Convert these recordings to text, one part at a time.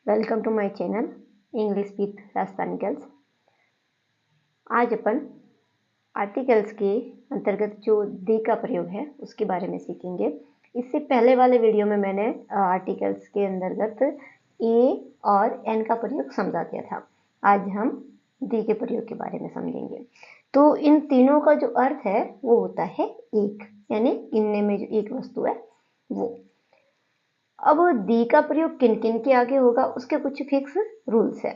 Welcome to my channel English with Rajasthani girls. आज अपन articles के अंतर्गत जो दी का प्रयोग है उसके बारे में सीखेंगे। इससे पहले वाले वीडियो में मैंने आर्टिकल्स के अंतर्गत ए और एन का प्रयोग समझा दिया था। आज हम दी के प्रयोग के बारे में समझेंगे। तो इन तीनों का जो अर्थ है वो होता है एक, यानी इनमें में जो एक वस्तु है वो। अब दी का प्रयोग किन किन के आगे होगा उसके कुछ फिक्स रूल्स है।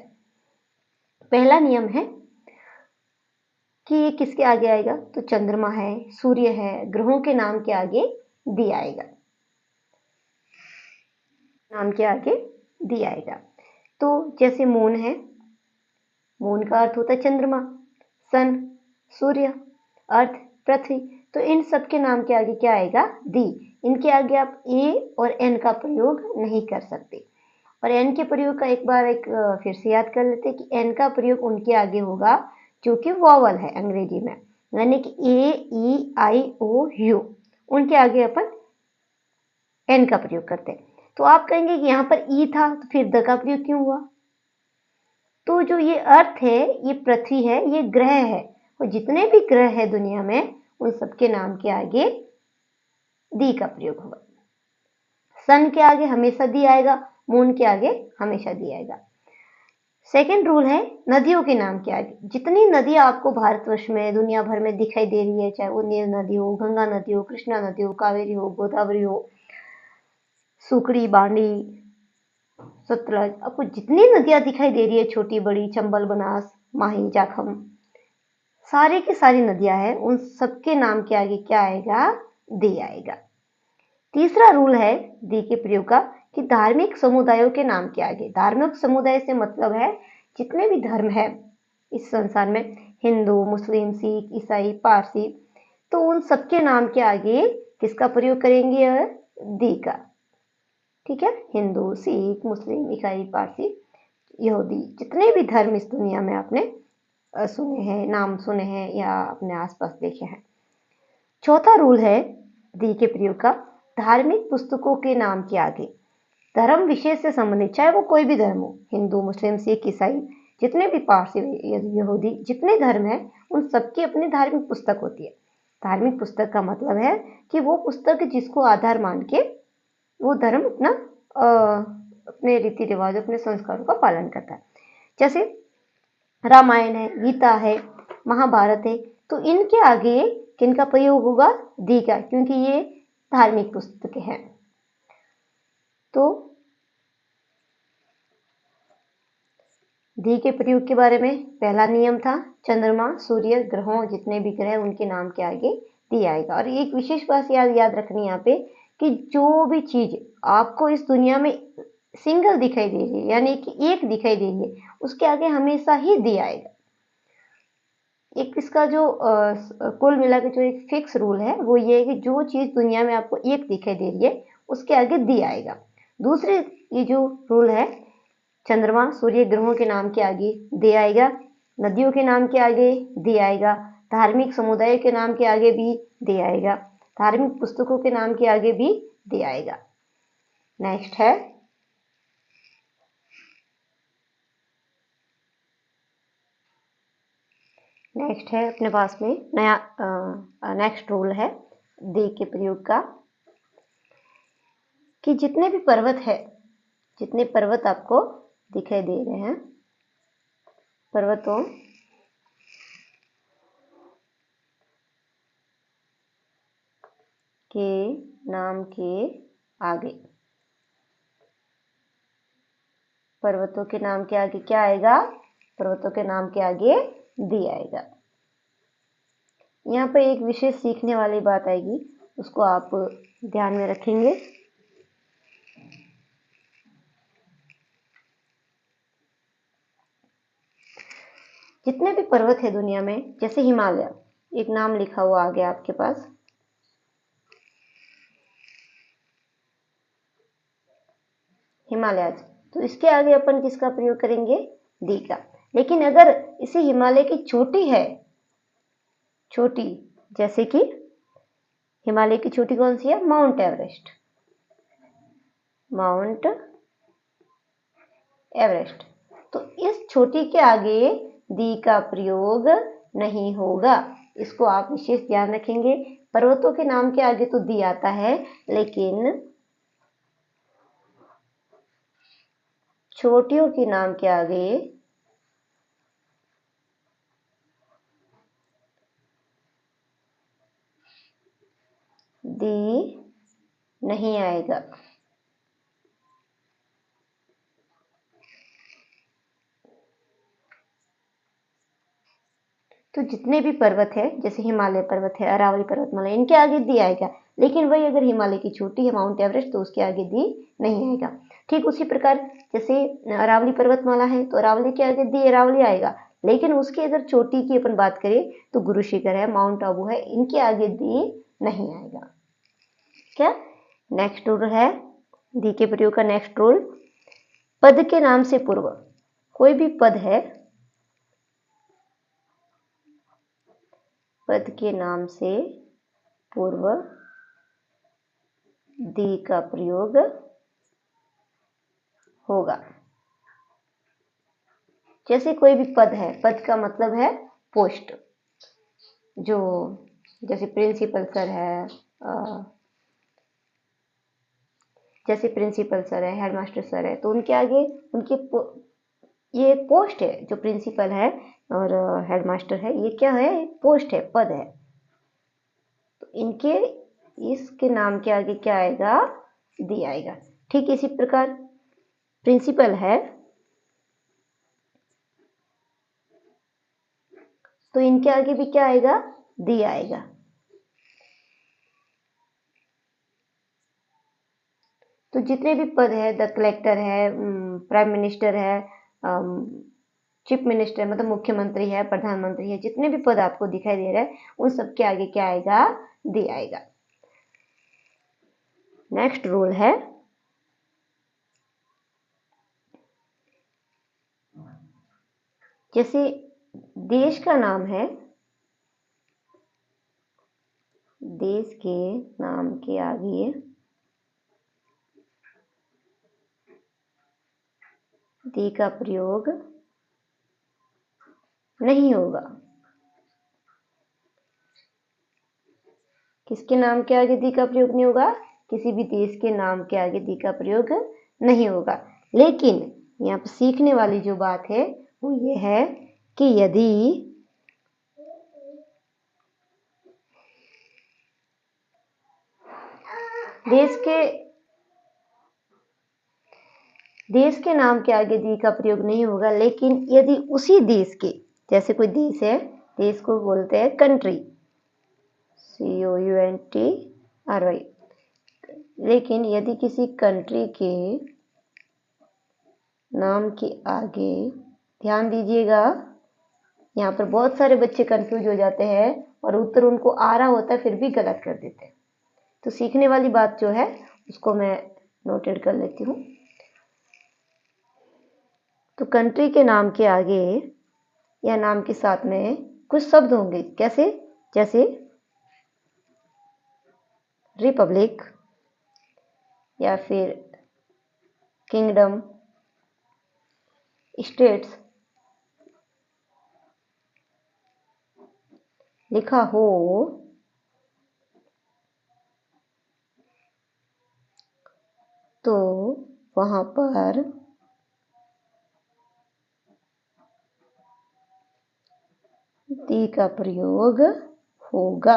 पहला नियम है कि ये किसके आगे आएगा, तो चंद्रमा है, सूर्य है, ग्रहों के नाम के आगे दी आएगा। नाम के आगे दी आएगा। तो जैसे मून है, मून का अर्थ होता है चंद्रमा, सन सूर्य, अर्थ पृथ्वी। तो इन सब के नाम के आगे क्या आएगा, दी। इनके आगे आप ए और एन का प्रयोग नहीं कर सकते। और एन के प्रयोग का एक बार फिर से याद कर लेते हैं कि एन का प्रयोग उनके आगे होगा जो कि वॉवल है अंग्रेजी में, यानी कि ए ई आई ओ यू, उनके आगे अपन एन का प्रयोग करते हैं। तो आप कहेंगे कि यहाँ पर ई था तो फिर द का प्रयोग क्यों हुआ। तो जो ये अर्थ है, ये पृथ्वी है, ये ग्रह है, और जितने भी ग्रह है दुनिया में उन सबके नाम के आगे दी का प्रयोग होगा। सन के आगे हमेशा दी आएगा, मून के आगे हमेशा दी आएगा। सेकेंड रूल है नदियों के नाम के आगे। जितनी नदियां आपको भारतवर्ष में दुनिया भर में दिखाई दे रही है, चाहे वो नील नदी हो, गंगा नदी हो, कृष्णा नदी हो, कावेरी हो, गोदावरी हो, सुकड़ी, बांडी, सतलज, आपको जितनी नदियां दिखाई दे रही है, छोटी बड़ी, चंबल, बनास, माही, जाखम, सारी की सारी नदियां हैं, उन सबके नाम के आगे क्या आएगा, दी आएगा। तीसरा रूल है दी के प्रयोग का कि धार्मिक समुदायों के नाम के आगे, धार्मिक समुदाय से मतलब है जितने भी धर्म है इस संसार में, हिंदू, मुस्लिम, सिख, ईसाई, पारसी, तो उन सबके नाम के आगे किसका प्रयोग करेंगे, दी का। ठीक है, हिंदू, सिख, मुस्लिम, ईसाई, पारसी, यहूदी, जितने भी धर्म इस दुनिया में आपने सुने हैं, नाम सुने हैं या अपने आसपास देखे हैं। चौथा रूल है दी के प्रयोग का धार्मिक पुस्तकों के नाम के आगे, धर्म विशेष से संबंधित, चाहे वो कोई भी धर्म हो, हिंदू, मुस्लिम, सिख, ईसाई, जितने भी पारसी, यहूदी, जितने धर्म हैं उन सबकी अपनी धार्मिक पुस्तक होती है। धार्मिक पुस्तक का मतलब है कि वो पुस्तक जिसको आधार मान के वो धर्म अपना अपने रीति रिवाज, अपने संस्कारों का पालन करता है। जैसे रामायण है, गीता है, महाभारत है, तो इनके आगे किनका प्रयोग होगा, दी का, क्योंकि ये धार्मिक पुस्तकें हैं। तो दी के प्रयोग के बारे में पहला नियम था चंद्रमा, सूर्य, ग्रहों, जितने भी ग्रह उनके नाम के आगे दी आएगा। और एक विशेष बात याद रखनी यहाँ पे कि जो भी चीज आपको इस दुनिया में सिंगल दिखाई दे रही है, यानी कि एक दिखाई दे रही है, उसके आगे हमेशा ही दी आएगा। एक इसका जो कुल मिला के जो एक फिक्स रूल है वो ये है कि जो चीज दुनिया में आपको एक दिखाई दे रही है उसके आगे दी आएगा। दूसरे ये जो रूल है, चंद्रमा, सूर्य, ग्रहों के नाम के आगे दे आएगा, नदियों के नाम के आगे दे आएगा, धार्मिक समुदाय के नाम के आगे भी दे आएगा, धार्मिक पुस्तकों के नाम के आगे भी दे आएगा। नेक्स्ट है अपने पास में नया नेक्स्ट रूल है दे के प्रयोग का कि जितने भी पर्वत है, जितने पर्वत आपको दिखाई दे रहे हैं, पर्वतों के नाम के आगे, पर्वतों के नाम के आगे क्या आएगा, पर्वतों के नाम के आगे दी आएगा। यहाँ पर एक विशेष सीखने वाली बात आएगी, उसको आप ध्यान में रखेंगे। जितने भी पर्वत है दुनिया में, जैसे हिमालय, एक नाम लिखा हुआ आ गया आपके पास, हिमालय, तो इसके आगे अपन किसका प्रयोग करेंगे, दी का। लेकिन अगर इसे हिमालय की चोटी है, चोटी, जैसे कि हिमालय की चोटी कौन सी है, माउंट एवरेस्ट, माउंट एवरेस्ट। तो इस छोटी के आगे दी का प्रयोग नहीं होगा, इसको आप विशेष ध्यान रखेंगे। पर्वतों के नाम के आगे तो दी आता है, लेकिन चोटियों के नाम के आगे दी नहीं आएगा। तो जितने भी पर्वत है, जैसे हिमालय पर्वत है, अरावली पर्वतमाला, इनके आगे दी आएगा, लेकिन वही अगर हिमालय की चोटी है माउंट एवरेस्ट, तो उसके आगे दी नहीं आएगा। ठीक उसी प्रकार जैसे अरावली पर्वतमाला है, तो अरावली के आगे दी अरावली आएगा, लेकिन उसके अगर चोटी की अपन बात करें तो गुरु शिखर है, माउंट आबू है, इनके आगे दी नहीं आएगा। क्या नेक्स्ट रूल है, दी के प्रयोग का नेक्स्ट रूल, पद के नाम से पूर्व, कोई भी पद है, पद के नाम से पूर्व दी का प्रयोग होगा। जैसे कोई भी पद है, पद का मतलब है पोस्ट, जो जैसे प्रिंसिपल सर है, जैसे प्रिंसिपल सर है, हेडमास्टर सर है, तो उनके आगे उनके ये पोस्ट है, जो प्रिंसिपल है और हेडमास्टर है, ये क्या है, पोस्ट है, पद है। तो इनके इसके नाम के आगे क्या आएगा, दी आएगा। ठीक इसी प्रकार प्रिंसिपल है, तो इनके आगे भी क्या आएगा, दी आएगा। तो जितने भी पद है, द कलेक्टर है, प्राइम मिनिस्टर है, चीफ मिनिस्टर मतलब मुख्यमंत्री है, प्रधानमंत्री है, जितने भी पद आपको दिखाई दे रहे हैं, उन सब के आगे क्या आएगा, दी आएगा। नेक्स्ट रूल है, जैसे देश का नाम है, देश के नाम के आगे दी का प्रयोग नहीं होगा। किसके नाम के आगे दी का प्रयोग नहीं होगा, किसी भी देश के नाम के आगे दी का प्रयोग नहीं होगा। लेकिन यहाँ पर सीखने वाली जो बात है वो ये है कि यदि देश के नाम के आगे दी का प्रयोग नहीं होगा, लेकिन यदि उसी देश के, जैसे कोई देश है, देश को बोलते हैं कंट्री, COUNTRY, लेकिन यदि किसी कंट्री के नाम के आगे, ध्यान दीजिएगा, यहाँ पर बहुत सारे बच्चे कंफ्यूज हो जाते हैं और उत्तर उनको आ रहा होता है फिर भी गलत कर देते हैं। तो सीखने वाली बात जो है उसको मैं नोटेड कर लेती हूँ। तो कंट्री के नाम के आगे या नाम के साथ में कुछ शब्द होंगे, कैसे, जैसे रिपब्लिक या फिर किंगडम, स्टेट्स लिखा हो तो वहां पर दी का प्रयोग होगा।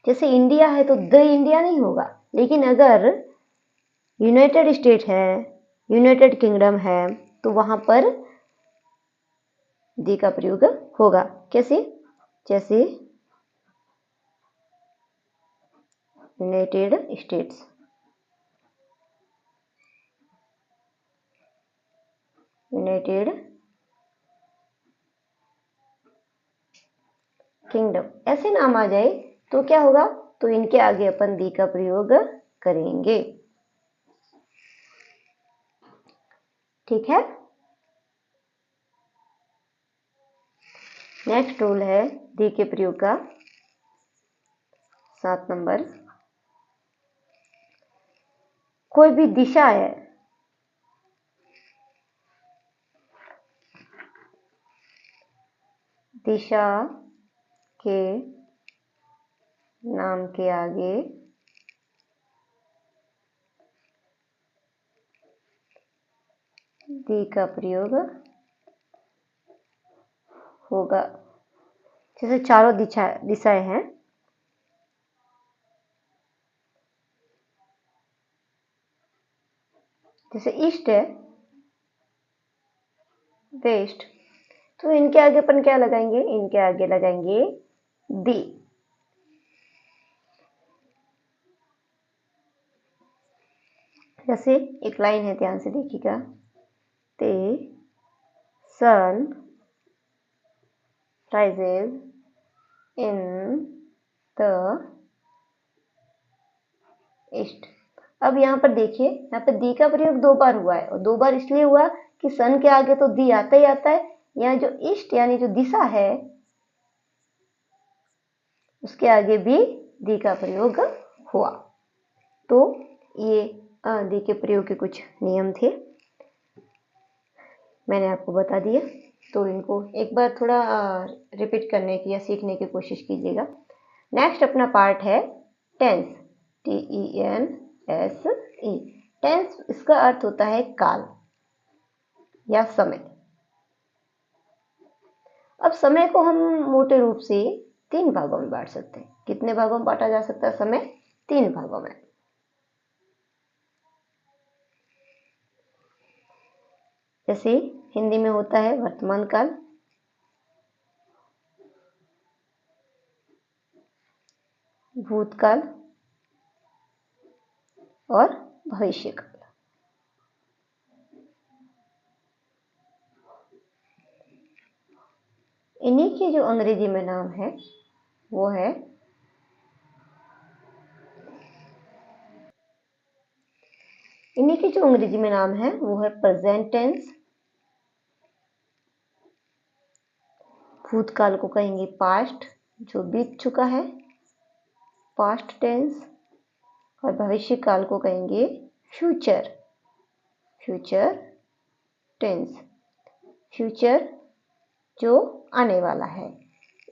जैसे इंडिया है तो द इंडिया नहीं होगा, लेकिन अगर यूनाइटेड स्टेट है, यूनाइटेड किंगडम है, तो वहां पर दी का प्रयोग होगा। कैसे, जैसे यूनाइटेड स्टेट्स, यूनाइटेड किंगडम, ऐसे नाम आ जाए तो क्या होगा, तो इनके आगे अपन दी का प्रयोग करेंगे। ठीक है। नेक्स्ट रूल है दी के प्रयोग का 7 नंबर, कोई भी दिशा है, दिशा के नाम के आगे दी का प्रयोग होगा। जैसे चारों दिशाएं हैं, जैसे ईस्ट है, वेस्ट, तो इनके आगे अपन क्या लगाएंगे, इनके आगे लगाएंगे दी। जैसे एक लाइन है, ध्यान से देखिएगा, ते सन rises in the east। अब यहाँ पर देखिए, यहाँ पर दी का प्रयोग 2 बार हुआ है, और 2 बार इसलिए हुआ कि सन के आगे तो दी आता ही आता है। यहाँ जो ईस्ट यानी जो दिशा है, उसके आगे भी दी का प्रयोग हुआ। तो ये दी के प्रयोग के कुछ नियम थे, मैंने आपको बता दिया। तो इनको एक बार थोड़ा रिपीट करने की या सीखने की कोशिश कीजिएगा। नेक्स्ट अपना पार्ट है टेंस, TENSE। टेंस, इसका अर्थ होता है काल या समय। अब समय को हम मोटे रूप से 3 भागों में बांट सकते हैं। कितने भागों में बांटा जा सकता है समय? 3 भागों में। जैसे हिंदी में होता है वर्तमान काल, भूतकाल और भविष्य काल। इन्हीं के जो अंग्रेजी में नाम है वो है प्रेजेंट टेंस। भूतकाल को कहेंगे पास्ट, जो बीत चुका है, पास्ट टेंस। और भविष्य काल को कहेंगे फ्यूचर, फ्यूचर टेंस, फ्यूचर जो आने वाला है।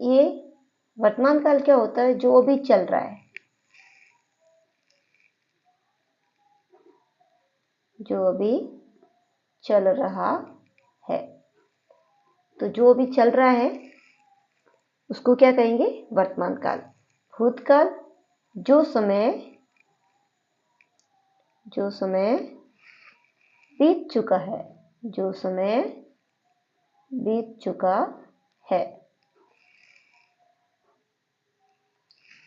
ये वर्तमान काल क्या होता है? जो अभी चल रहा है, जो अभी चल रहा है। तो जो अभी चल रहा है उसको क्या कहेंगे? वर्तमान काल। भूतकाल, जो समय बीत चुका है, जो समय बीत चुका है,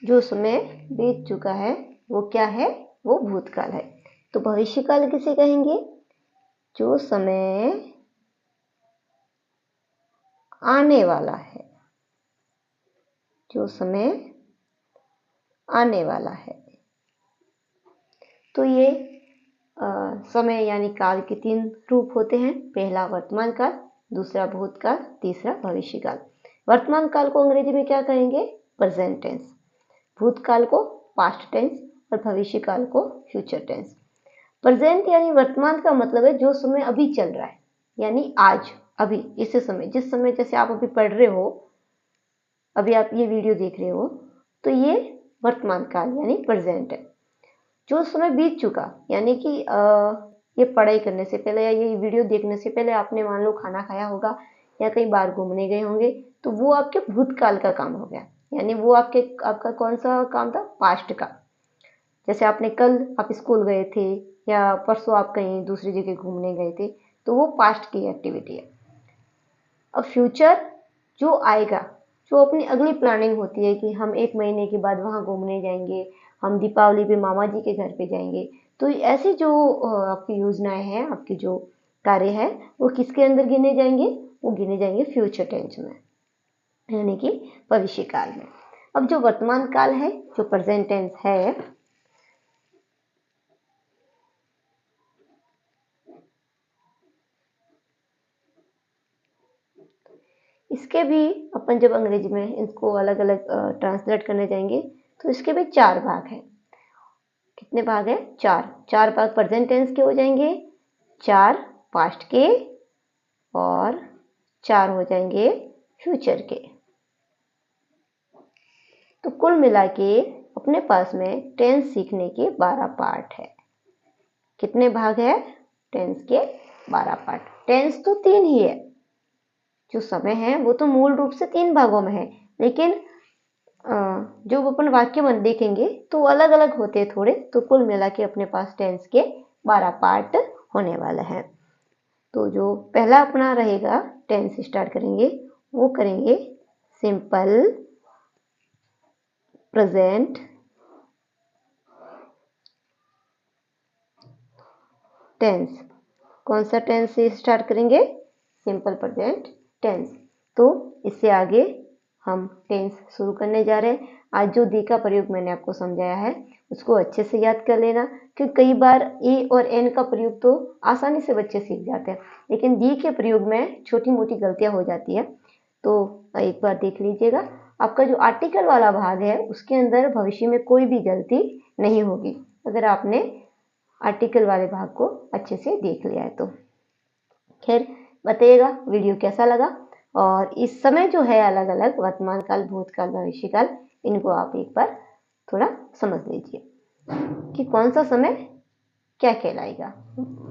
जो समय बीत चुका है वो क्या है? वो भूतकाल है। तो भविष्य काल किसे कहेंगे? जो समय आने वाला है, जो समय आने वाला है। तो ये समय यानी काल के 3 रूप होते हैं। पहला वर्तमान काल, दूसरा भूतकाल, तीसरा भविष्य काल। वर्तमान काल को अंग्रेजी में क्या कहेंगे? Present tense. भूतकाल को पास्ट टेंस और भविष्य काल को फ्यूचर टेंस। प्रेजेंट यानी वर्तमान का मतलब है जो समय अभी चल रहा है, यानी आज, अभी, इस समय, जिस समय, जैसे आप अभी पढ़ रहे हो, अभी आप ये वीडियो देख रहे हो, तो ये वर्तमान काल यानी प्रेजेंट है। जो समय बीत चुका, यानी कि ये पढ़ाई करने से पहले या ये वीडियो देखने से पहले आपने मान लो खाना खाया होगा या कहीं बाहर घूमने गए होंगे, तो वो आपके भूतकाल का काम हो गया, यानी वो आपका कौन सा काम था? पास्ट का। जैसे आपने कल आप स्कूल गए थे या परसों आप कहीं दूसरी जगह घूमने गए थे, तो वो पास्ट की एक्टिविटी है। अब फ्यूचर जो आएगा, जो अपनी अगली प्लानिंग होती है कि हम 1 महीने के बाद वहाँ घूमने जाएंगे, हम दीपावली पे मामा जी के घर पे जाएंगे। तो ऐसी जो आपकी योजनाएं हैं, आपकी जो कार्य है, वो किसके अंदर गिने जाएंगे? वो गिने जाएंगे फ्यूचर टेंस में, यानी कि भविष्य काल में। अब जो वर्तमान काल है, जो प्रेजेंट टेंस है, इसके भी अपन जब अंग्रेजी में इसको अलग अलग ट्रांसलेट करने जाएंगे तो इसके भी 4 भाग हैं। कितने भाग है? 4। 4 भाग प्रेजेंट टेंस के हो जाएंगे, 4 पास्ट के और 4 हो जाएंगे फ्यूचर के। तो कुल मिला के अपने पास में टेंस सीखने के 12 पार्ट है। कितने भाग है टेंस के? 12 पार्ट। टेंस तो 3 ही है, जो समय है वो तो मूल रूप से 3 भागों में है, लेकिन जो अपन वाक्य बन देखेंगे तो अलग अलग होते हैं थोड़े। तो कुल मिला के अपने पास टेंस के 12 पार्ट होने वाला है। तो जो पहला अपना रहेगा टेंस स्टार्ट करेंगे, वो करेंगे सिंपल प्रेजेंट टेंस। कौन सा टेंस से स्टार्ट करेंगे? Simple present tense. तो इससे आगे हम टेंस शुरू करने जा रहे हैं। आज जो दी का प्रयोग मैंने आपको समझाया है उसको अच्छे से याद कर लेना, क्योंकि कई बार ए और एन का प्रयोग तो आसानी से बच्चे सीख जाते हैं, लेकिन दी के प्रयोग में छोटी मोटी गलतियां हो जाती है। तो एक बार देख लीजिएगा, आपका जो आर्टिकल वाला भाग है उसके अंदर भविष्य में कोई भी गलती नहीं होगी अगर आपने आर्टिकल वाले भाग को अच्छे से देख लिया है तो। खैर, बताइएगा वीडियो कैसा लगा, और इस समय जो है अलग अलग वर्तमान काल, भूतकाल, भविष्य काल, इनको आप एक बार थोड़ा समझ लीजिए कि कौन सा समय क्या कहलाएगा।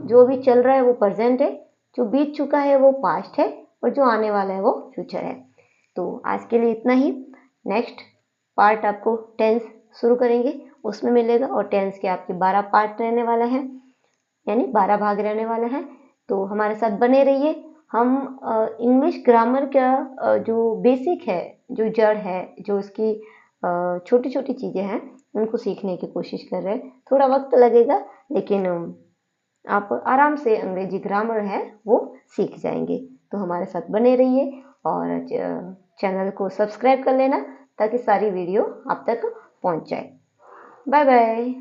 जो भी चल रहा है वो प्रेजेंट है, जो बीत चुका है वो पास्ट है, और जो आने वाला है वो फ्यूचर है। तो आज के लिए इतना ही। नेक्स्ट पार्ट आपको टेंस शुरू करेंगे उसमें मिलेगा, और टेंस के आपके 12 पार्ट रहने वाला है, यानी 12 भाग रहने वाला है। तो हमारे साथ बने रहिए। हम इंग्लिश ग्रामर का जो बेसिक है, जो जड़ है, जो इसकी छोटी छोटी चीज़ें हैं उनको सीखने की कोशिश कर रहे हैं। थोड़ा वक्त लगेगा, लेकिन आप आराम से अंग्रेजी ग्रामर है वो सीख जाएंगे। तो हमारे साथ बने रहिए और चैनल को सब्सक्राइब कर लेना ताकि सारी वीडियो आप तक पहुंच जाए। Bye bye.